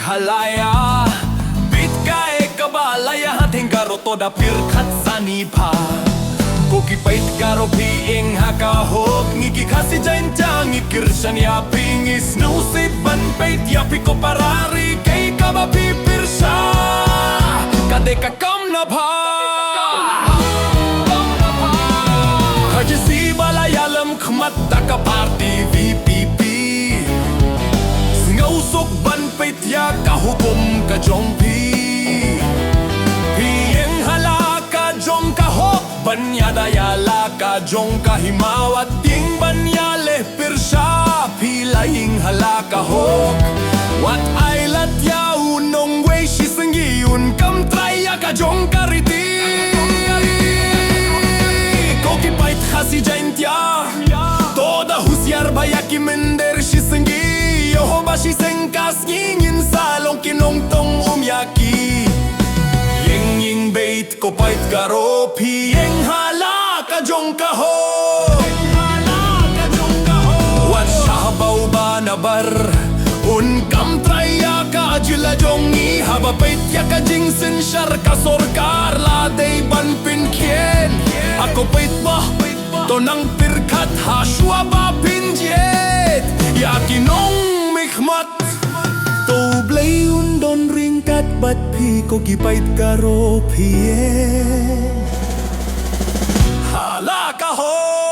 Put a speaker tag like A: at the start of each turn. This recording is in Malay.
A: halaya bit kae kabalaya hating Garo toda pirkat sanipa Koki pait Garo ieng hakahok ngiki Khasi Jaintia ngikir ya pingis nusit ban pait yapi ko parari kay kabapipir siya kade kakam na pa Kajisi balayalam kmat taka party VPP Ngausok ban pait ya kahukom ka jongpi Ieng halaka jong kahok Banyada yala ka jong kahimawat ting banyale pirsya Pilaing halaka hok Wat ailat ya unong way shisengiyun kam traya ka jong kariti Koki pait Khasi Jaintia Toda husyar bayaki mender shisengi Yoho ba shisengkas ngin salong kinongtong umyaki Ieng bait ko pait Garo ieng halaka jong kaho Wat sahabaw ba nabar Unkam traya ka ajila jongi Haba pait ya ka jingsen syar ka sorkar Ladey ban pinkien Ako pait ba Tonang pirkat haswa ba pinjet Yakinong mikmat Toblay undon ringkat bat pi ko gipait Garo ieng halaka ho